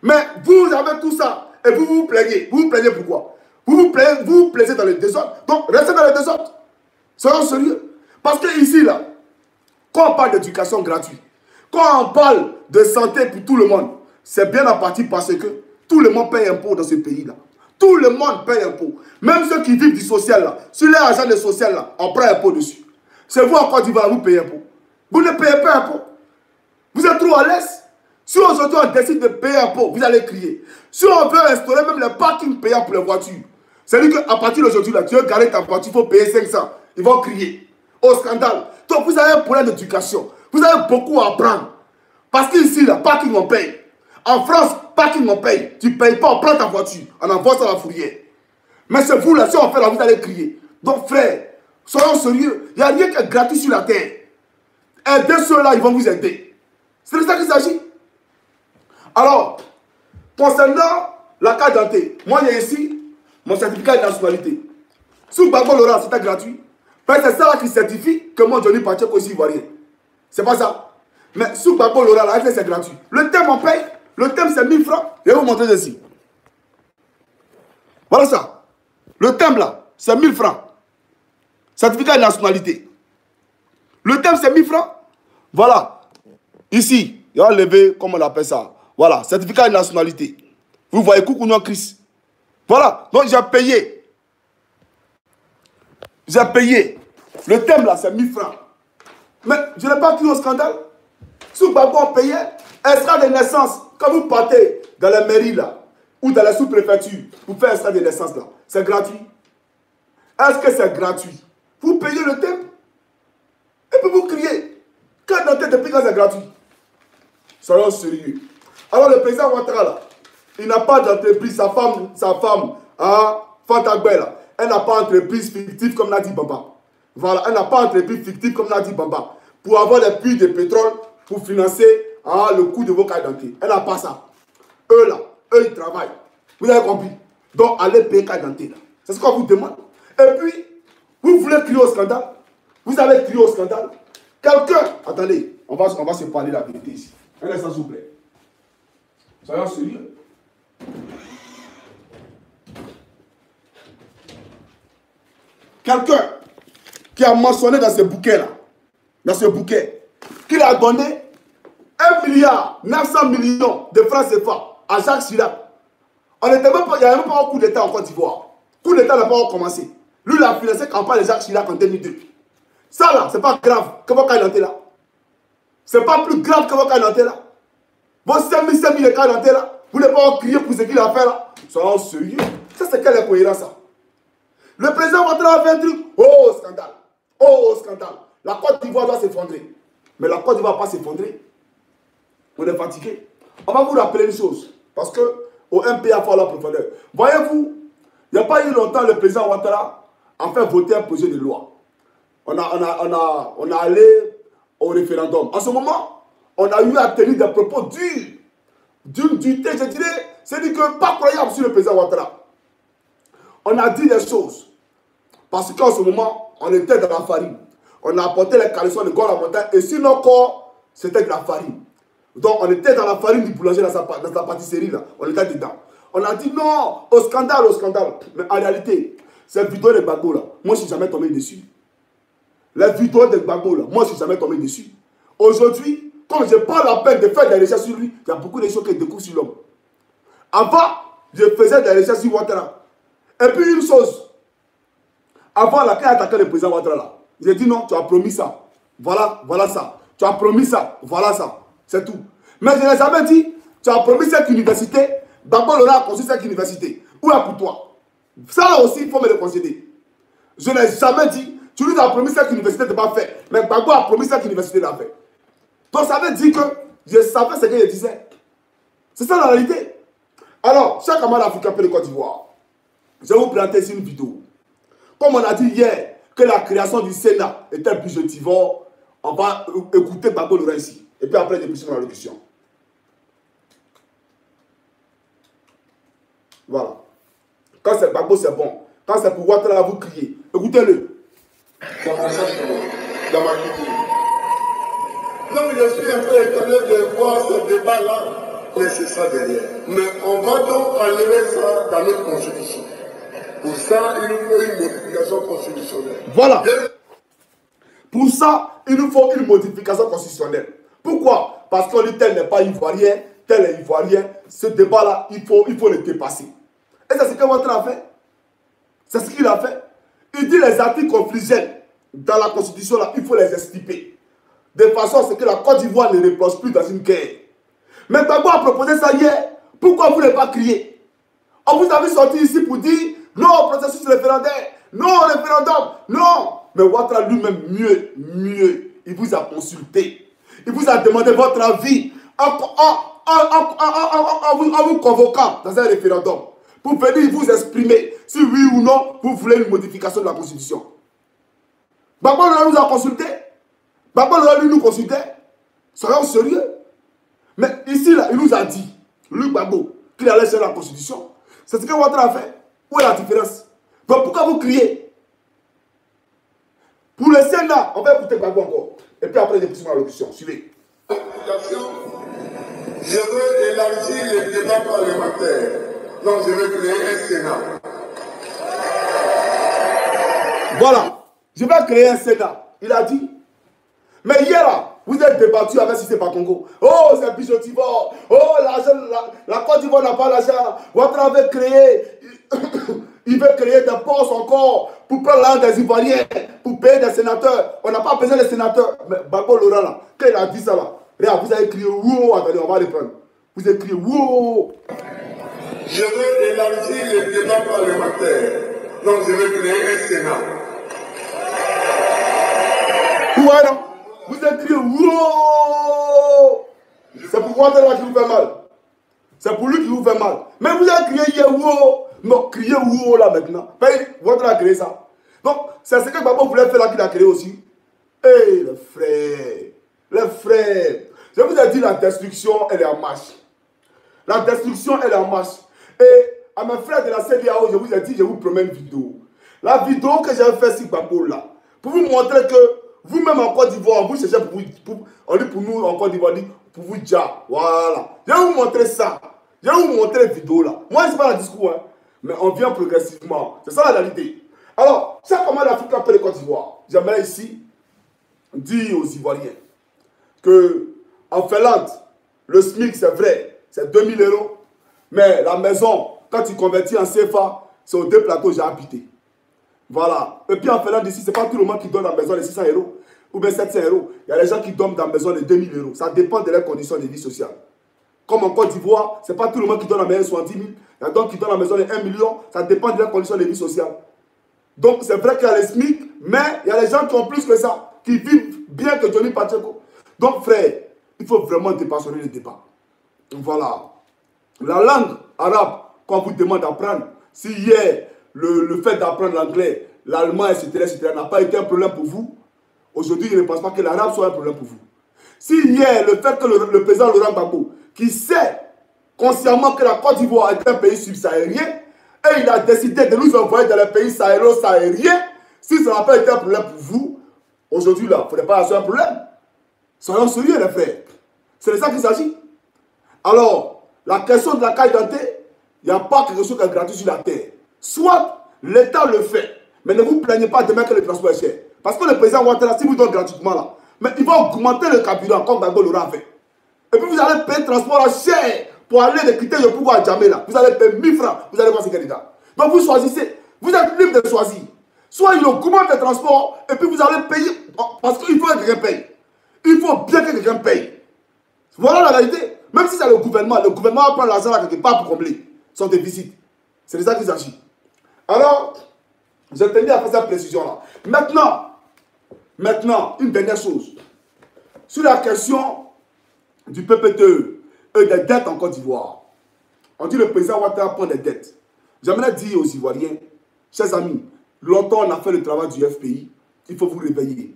Mais vous avez tout ça. Et vous vous plaignez. Vous vous plaignez pourquoi? Vous vous plaisez dans le désordre. Donc, restez dans le désordre. Soyons sérieux. Parce que ici, là, quand on parle d'éducation gratuite, quand on parle de santé pour tout le monde, c'est bien en partie parce que tout le monde paye impôt dans ce pays-là. Tout le monde paye impôt. Même ceux qui vivent du social, là, sur les agents de social, là, on prend impôt dessus. C'est vous en Côte d'Ivoire, vous payez impôt. Vous ne payez pas impôt. Vous êtes trop à l'aise. Si aujourd'hui on décide de payer impôt, vous allez crier. Si on veut instaurer même les parkings payants pour les voitures, c'est-à-dire qu'à partir d'aujourd'hui, tu veux garer ta voiture, il faut payer 500. Ils vont crier. Au scandale. Donc vous avez un problème d'éducation. Vous avez beaucoup à apprendre. Parce qu'ici, là, parking on paye. En France, parking on paye. Tu ne payes pas, on prend ta voiture. On envoie ça à la fourrière. Mais c'est vous là, si on fait là, vous allez crier. Donc frère, soyons sérieux. Il n'y a rien qui est gratuit sur la terre. Aidez ceux-là, ils vont vous aider. C'est de ça qu'il s'agit. Alors, concernant la carte d'identité, moi j'ai ici mon certificat de nationalité. Sous Gbagbo Laurent, c'était gratuit. C'est ça là qui certifie que moi Johnny Pacheco aussi ivoirien. C'est pas ça. Mais sous Gbagbo Laurent, là, c'est gratuit. Le thème on paye. Le thème c'est 1000 francs. Je vais vous montrer ceci. Voilà ça. Le thème là, c'est 1000 francs. Certificat de nationalité. Le thème c'est 1000 francs. Voilà. Ici, il va lever, comment on appelle ça. Voilà, certificat de nationalité. Vous voyez, coucou non Christ. Voilà, donc j'ai payé. J'ai payé. Le thème là, c'est 1000 francs. Mais je n'ai pas cru au scandale. Sous Gbagbo, on payait. Extrait de naissance. Quand vous partez dans la mairie là, ou dans la sous-préfecture, pour faire extrait de naissance là, c'est gratuit. Est-ce que c'est gratuit? Vous payez le thème. Et puis vous criez. Quand dans tête, depuis quand c'est gratuit? Soyons sérieux. Alors le président Ouattara là, il n'a pas d'entreprise, sa femme, hein, Fantagbe là, elle n'a pas d'entreprise fictive comme Nadi Bamba. Voilà, elle n'a pas d'entreprise fictive comme Nadi Bamba. pour avoir des puits de pétrole pour financer le coût de vos cartes d'identité. Elle n'a pas ça. Eux là, eux ils travaillent. Vous avez compris? Donc allez payer carte d'identité là. C'est ce qu'on vous demande. Et puis, vous voulez crier au scandale? Vous avez crié au scandale? Quelqu'un, attendez, on va se parler la vérité ici. Un instant s'il vous plaît. Soyons sérieux. Quelqu'un qui a mentionné dans ce bouquet-là, dans ce bouquet, qu'il a donné 1 milliard 900 millions de francs CFA à Jacques Chirac. Il n'y avait même pas un coup d'État en Côte d'Ivoire. Le coup d'État n'a pas commencé. Lui, il a financé la campagne de Jacques Chirac en 2002. Ça là, c'est pas grave que votre carte là. C'est pas plus grave que votre carte là. Vos 5 000 de cartes là, vous n'avez pas crier pour ce qu'il a fait là. Soyons sérieux. Ça, c'est quelle cohérence ça? Le président Ouattara a fait un truc. Oh, scandale. Oh, scandale. La Côte d'Ivoire doit s'effondrer. Mais la Côte d'Ivoire ne va pas s'effondrer. On est fatigué. On va vous rappeler une chose. Parce que au MPA, il faut aller en profondeur. Voyez-vous, il n'y a pas eu longtemps, le président Ouattara a fait voter un projet de loi. On a allé au référendum. En ce moment, on a eu à tenir des propos durs. D'une dureté, je dirais, c'est dit que pas croyable sur le président Ouattara. On a dit des choses. Parce qu'en ce moment, on était dans la farine. On a apporté les caleçons de Gaulle à la montagne. Et sur nos corps, c'était de la farine. Donc, on était dans la farine du boulanger, dans sa pâtisserie, là. On était dedans. On a dit non, au scandale, au scandale. Mais en réalité, cette vidéo de Gbagbo, là, moi, je ne suis jamais tombé dessus. La vidéo de Gbagbo, là, moi, je ne suis jamais tombé dessus. Aujourd'hui, quand je prends la peine de faire des recherches sur lui, il y a beaucoup de choses qui découvrent sur l'homme. Avant, je faisais des recherches sur Ouattara. Et puis une chose, avant la quand il attaquait le président Ouattara là, j'ai dit non, tu as promis ça. Voilà ça. Tu as promis ça. Voilà ça. C'est tout. Mais je n'ai jamais dit, tu as promis cette université, d'abord on a construit cette université. Où est pour toi? Ça là aussi, il faut me le concéder. Je n'ai jamais dit, tu lui as promis cette université de pas faire. Mais Gbagbo a promis cette université de la faire. Donc ça veut dire que je savais ce que je disais. C'est ça la réalité. Alors, chaque camarade africain peut de Côte d'Ivoire. Je vais vous présenter ici une vidéo. Comme on a dit hier que la création du Sénat était budgétivore, on va écouter Gbagbo Laurent ici. Et puis après, je vais la locution. Voilà. Quand c'est Gbagbo, c'est bon. Quand c'est pour Ouattara, vous criez. Écoutez-le. Dans mon sens, dans ma culture. Donc je suis un peu étonné de voir ce débat-là. Mais c'est ça derrière. Mais on va donc enlever ça dans notre constitution. Pour ça, il nous faut une modification constitutionnelle. Voilà. Pour ça, il nous faut une modification constitutionnelle. Pourquoi? Parce qu'on dit tel n'est pas ivoirien, tel est ivoirien. Ce débat-là, il faut le dépasser. Et c'est ce que Ouattara a fait. C'est ce qu'il a fait. Il dit les articles conflictuels dans la constitution, là, il faut les extirper. De façon à ce que la Côte d'Ivoire ne replonge plus dans une guerre. Mais Gbagbo a proposé ça hier. Pourquoi vous ne l'avez pas crié? On vous avez sorti ici pour dire non, processus référendaire, non, référendum, non. Mais Ouattara lui-même, mieux, il vous a consulté. Il vous a demandé votre avis en vous convoquant dans un référendum pour venir vous exprimer si oui ou non vous voulez une modification de la Constitution. Gbagbo nous a consulté. Gbagbo lui nous consultait. Soyons sérieux. Mais ici, là, il nous a dit, lui Gbagbo, qu'il allait changer la Constitution. C'est ce que Ouattara a fait. Où est la différence? Donc pourquoi vous criez? Pour le Sénat, on va écouter Gbagbo encore. Et puis après, je vais la locution. Suivez. Je veux élargir les débats parlementaires. Donc je veux créer un Sénat. Voilà. Je vais créer un Sénat. Il a dit. Mais hier, là, vous êtes débattu avec si c'est pas Congo. Oh, c'est budgétivore. Oh, la Côte d'Ivoire n'a pas l'argent. Ouattara veut créer. Il veut créer des postes encore pour prendre l'argent des Ivoiriens, pour payer des sénateurs. On n'a pas besoin des sénateurs. Mais Gbagbo Laurent, là, quand il a dit ça, là, regarde, vous avez crié wow. Attendez, on va les prendre. Vous avez crié wow. Je veux élargir les débats parlementaires. Donc je veux créer un Sénat. Ouais, non? Vous avez crié wow. C'est pour Ouattara qui vous fait mal. C'est pour lui qui vous fait mal. Mais vous avez crié hier wow. Non, criez wow là maintenant. Ouattara a créé ça. Donc, c'est ce que Gbagbo voulait faire là qu'il a créé aussi. Hey, les frères, je vous ai dit, la destruction, elle est en marche. La destruction, elle est en marche. Et à mes frères de la CDAO, je vous ai dit, je vous promets une vidéo. La vidéo que j'ai faite sur Gbagbo là, pour vous montrer que vous-même en Côte d'Ivoire, vous cherchez on dit pour nous en Côte d'Ivoire, pour vous dire, voilà. Je vais vous montrer ça. Je vais vous montrer la vidéo là. Moi, ce n'est pas un discours, hein, mais on vient progressivement. C'est ça la réalité. Alors, chaque comment l'Afrique appelle Côte d'Ivoire, j'aimerais ici dire aux Ivoiriens que en Finlande, le SMIC, c'est vrai, c'est 2000 €. Mais la maison, quand tu convertis en CFA, c'est aux 2 plateaux, j'ai habité. Voilà. Et puis en Finlande, ici, ce n'est pas tout le monde qui donne la maison les 600 € ou bien 700 €. Il y a des gens qui dorment dans la maison les 2000 €. Ça dépend de leurs conditions de vie sociale. Comme en Côte d'Ivoire, ce n'est pas tout le monde qui donne la maison 70 000. Il y a d'autres qui donnent la maison les 1 million. Ça dépend de leurs conditions de vie sociale. Donc c'est vrai qu'il y a les SMIC, mais il y a les gens qui ont plus que ça, qui vivent bien que Johnny Pacheco. Donc frère, il faut vraiment dépassionner le débat. Voilà. La langue arabe, quand on vous demande d'apprendre, si hier, le fait d'apprendre l'anglais, l'allemand, etc., n'a pas été un problème pour vous, aujourd'hui, je ne pense pas que l'arabe soit un problème pour vous. Si hier, le fait que le président Laurent Gbagbo, qui sait consciemment que la Côte d'Ivoire est un pays subsahérien, et il a décidé de nous envoyer dans les pays sahéro-sahariens, si ça n'a pas été un problème pour vous, aujourd'hui, là, il ne faudrait pas avoir un problème. Soyons sérieux, les frères. C'est de ça qu'il s'agit. Alors, la question de la carte d'identité, il n'y a pas quelque chose qui est gratuit sur la terre. Soit l'État le fait, mais ne vous plaignez pas demain que le transport est cher. Parce que le président Ouattara, si vous donne gratuitement là, mais il va augmenter le carburant comme Gbagbo l'aura fait. Et puis vous allez payer le transport là cher pour aller de quitter le pouvoir à Djamé là. Vous allez payer 1000 francs, vous allez voir ce qu'il y a. Donc vous choisissez, vous êtes libre de choisir. Soit il augmente le transport et puis vous allez payer, parce qu'il faut que quelqu'un paye. Il faut bien que quelqu'un paye. Voilà la réalité. Même si c'est le gouvernement va prendre l'argent là quelque part pour combler son déficit. C'est de ça qu'il s'agit. Alors, je tenais à faire cette précision-là. Maintenant, une dernière chose. Sur la question du PPTE et des dettes en Côte d'Ivoire. On dit que le président Ouattara prend des dettes. J'aimerais dire aux Ivoiriens, chers amis, longtemps on a fait le travail du FPI, il faut vous réveiller.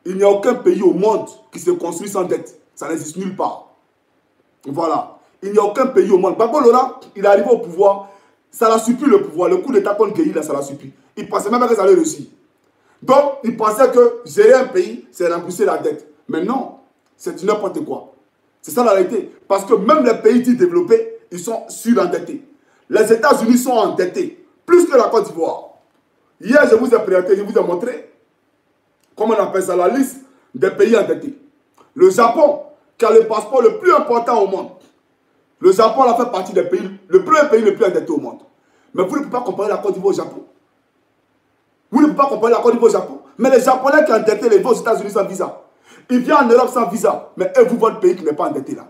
Il n'y a aucun pays au monde qui se construit sans dette. Ça n'existe nulle part. Voilà. Il n'y a aucun pays au monde. Gbagbo Laurent, il est arrivé au pouvoir, ça l'a suffi le pouvoir. Le coup d'État contre Gueye, là, ça l'a suffi. Il pensait même que ça allait réussir. Donc, il pensait que gérer un pays, c'est rembourser la dette. Mais non, c'est du n'importe quoi. C'est ça la réalité. Parce que même les pays dits développés, ils sont surendettés. Les États-Unis sont endettés, plus que la Côte d'Ivoire. Hier, je vous ai présenté, je vous ai montré, comment on appelle ça, la liste des pays endettés. Le Japon, qui a le passeport le plus important au monde. Le Japon a fait partie des pays, le premier pays le plus endetté au monde. Mais vous ne pouvez pas comparer la Côte d'Ivoire au Japon. Vous ne pouvez pas comparer la Côte d'Ivoire au Japon. Mais les Japonais qui ont endetté les vont aux États-Unis sans visa. Ils viennent en Europe sans visa. Mais eux, vous, votre pays qui n'est pas endetté là.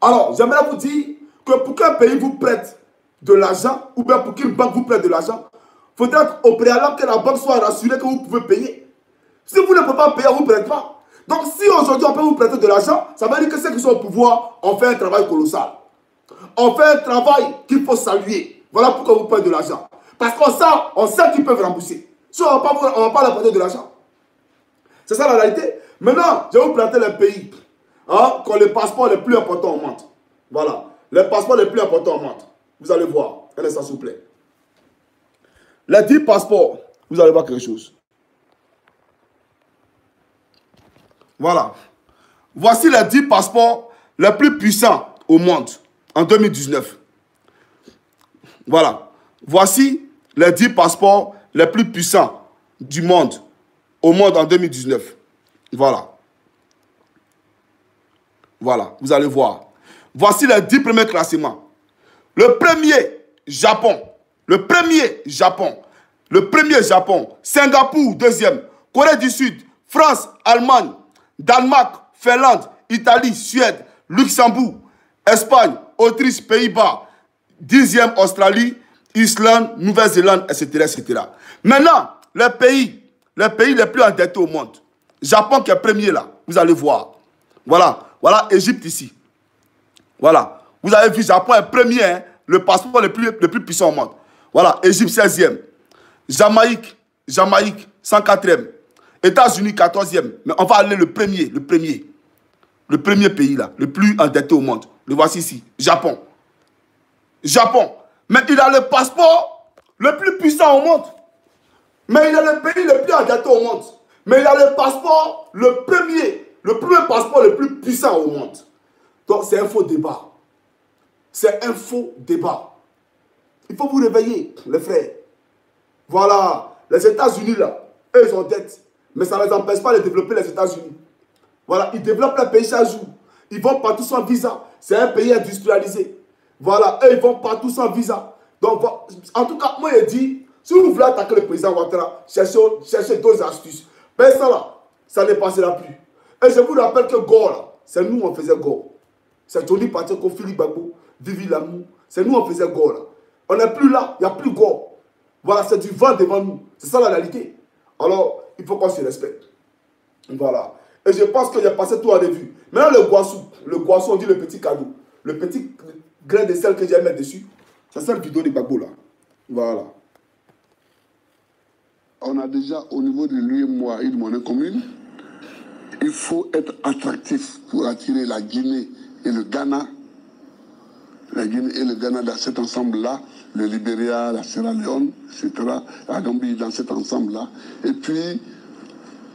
Alors, j'aimerais vous dire que pour qu'un pays vous prête de l'argent, ou bien pour qu'une banque vous prête de l'argent, il faudra au préalable que la banque soit rassurée que vous pouvez payer. Si vous ne pouvez pas payer, on ne vous prête pas. Donc si aujourd'hui on peut vous prêter de l'argent, ça veut dire que ceux qui sont au pouvoir ont fait un travail colossal. On fait un travail qu'il faut saluer. Voilà pourquoi vous prêtez de l'argent. Parce qu'on sait qu'ils peuvent rembourser. Si on ne va pas leur prêter de l'argent. C'est ça la réalité. Maintenant, je vais vous prêter les pays qui ont les passeports les plus importants au monde. Voilà. Les passeports les plus importants au monde. Vous allez voir. Un instant, s'il vous plaît. Les 10 passeports, vous allez voir quelque chose. Voilà. Voici les 10 passeports les plus puissants au monde en 2019. Voilà. Voici les 10 passeports les plus puissants du monde au monde en 2019. Voilà. Voilà. Vous allez voir. Voici les 10 premiers classements. Le premier, Japon. Le premier, Japon. Le premier, Japon. Singapour, deuxième. Corée du Sud, France, Allemagne, Danemark, Finlande, Italie, Suède, Luxembourg, Espagne, Autriche, Pays-Bas, 10e Australie, Islande, Nouvelle-Zélande, etc., etc. Maintenant, les pays les plus endettés au monde. Japon qui est premier là, vous allez voir. Voilà, voilà Égypte ici. Voilà, vous avez vu, Japon est premier, hein, le passeport le plus puissant au monde. Voilà, Égypte 16e. Jamaïque, 104e. États-Unis, 14e. Mais on va aller le premier pays là, le plus endetté au monde. Le voici ici, Japon. Japon. Mais il a le passeport le plus puissant au monde. Mais il a le pays le plus endetté au monde. Mais il a le passeport le premier passeport le plus puissant au monde. Donc c'est un faux débat. C'est un faux débat. Il faut vous réveiller, les frères. Voilà, les États-Unis là, eux ils ont dette. Mais ça ne les empêche pas de développer les États-Unis. Voilà, ils développent le pays chaque jour. Ils vont partout sans visa. C'est un pays industrialisé. Voilà, eux, ils vont partout sans visa. Donc, en tout cas, moi, je dis, si vous voulez attaquer le président Ouattara, cherchez d'autres astuces. Mais ça, là, ça ne passera plus. Et je vous rappelle que Gore, là, c'est nous, on faisait Gore. C'est Johnny Pacheco, Philippe Gbagbo, Vivi Lamou. C'est nous, on faisait Gore, là. On n'est plus là, il n'y a plus Gore. Voilà, c'est du vent devant nous. C'est ça la réalité. Alors, il faut qu'on se respecte. Voilà. Et je pense que j'ai passé tout en revue. Maintenant, le Guassou, on dit le petit cadeau. Le petit grain de sel que j'ai mis dessus. C'est ça le vidéo de Gbagbo là. Voilà. On a déjà au niveau de lui et moi une monnaie commune. Il faut être attractif pour attirer la Guinée et le Ghana. La Guinée et le Ghana dans cet ensemble-là. Le Libéria, la Sierra Leone, etc. La Gambie dans cet ensemble-là. Et puis,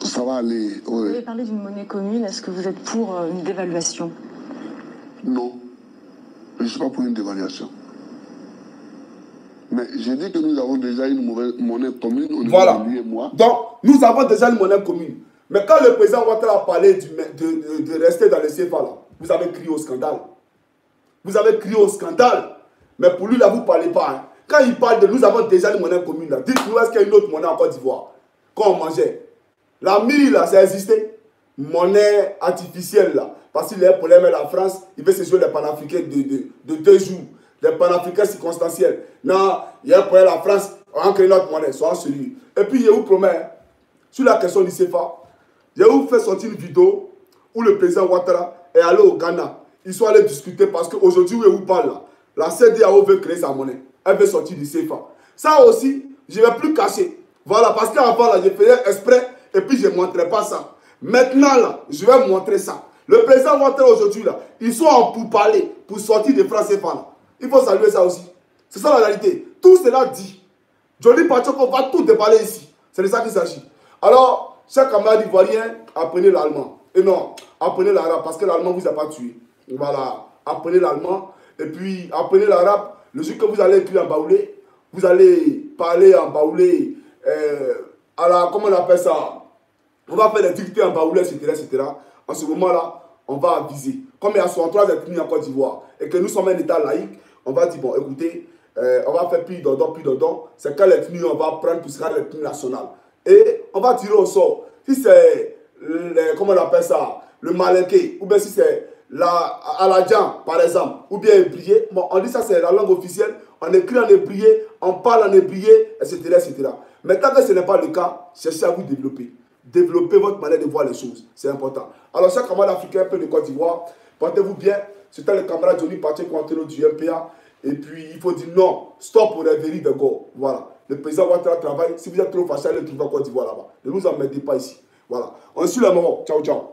ça va aller. Oui. Vous avez parlé d'une monnaie commune. Est-ce que vous êtes pour une dévaluation? Non. Je ne suis pas pour une dévaluation. Mais j'ai dit que nous avons déjà une monnaie commune. Voilà. Lui et moi. Donc, nous avons déjà une monnaie commune. Mais quand le président Ouattara a parlé de rester dans le CFA, là, vous avez crié au scandale. Vous avez crié au scandale. Mais pour lui, là, vous ne parlez pas. Hein. Quand il parle de nous avons déjà une monnaie commune, là, dites-nous, est-ce qu'il y a une autre monnaie en Côte d'Ivoire? Quand on mangeait. La mille, là, ça existait. Monnaie artificielle, là. Parce qu'il y a un problème avec la France, il veut se jouer les panafricains de 2 jours. Les panafricains circonstanciels. Non, il y a un problème avec la France, on va créer notre monnaie, soyons sérieux. Et puis, je vous promets, sur la question du CFA, je vais vous faire sortir une vidéo où le président Ouattara est allé au Ghana. Ils sont allés discuter parce qu'aujourd'hui, où je vous parle, là, la CEDEAO veut créer sa monnaie. Elle veut sortir du CFA. Ça aussi, je ne vais plus cacher. Voilà, parce qu'avant, là, je faisais exprès et puis je ne montrais pas ça. Maintenant, là, je vais montrer ça. Le président Ouattara aujourd'hui, là, ils sont en pourparlers pour sortir des francs CFA. Là. Il faut saluer ça aussi. C'est ça la réalité. Tout cela dit. Johnny Pacheco va tout déballer ici. C'est de ça qu'il s'agit. Alors, chaque camarade ivoirien, apprenez l'allemand. Et non, apprenez l'arabe parce que l'allemand ne vous a pas tué. Voilà, apprenez l'allemand. Et puis, apprenez l'arabe. Le jour que vous allez écrire en baoulé, vous allez parler en baoulé. Comment on appelle ça? On va faire des dictées en baoulé, etc., etc. En ce moment-là, on va aviser. Comme il y a 63 ethnies en Côte d'Ivoire et que nous sommes un État laïque, on va dire, bon, écoutez, on va faire plus d'ordon. C'est quelle ethnie on va prendre pour sera l'ethnie nationale. Et on va tirer au sort. Si c'est, comment on appelle ça, le malinké, ou bien si c'est Aladjan, par exemple, ou bien hébrié, bon, on dit ça c'est la langue officielle, on écrit en hébrié, on parle en hébrié, etc., etc. Mais tant que ce n'est pas le cas, cherchez à vous développer. Développez votre manière de voir les choses, c'est important. Alors, chaque camarade africain, un peu de Côte d'Ivoire, portez-vous bien. C'était le camarade Johnny Pacheco du MPA. Et puis, il faut dire non, stop pour rêverie de go. Voilà. Le président Ouattara travaille. Si vous êtes trop fâché, allez trouver en Côte d'Ivoire là-bas. Ne nous emmerdez pas ici. Voilà. On suit le moment. Ciao, ciao.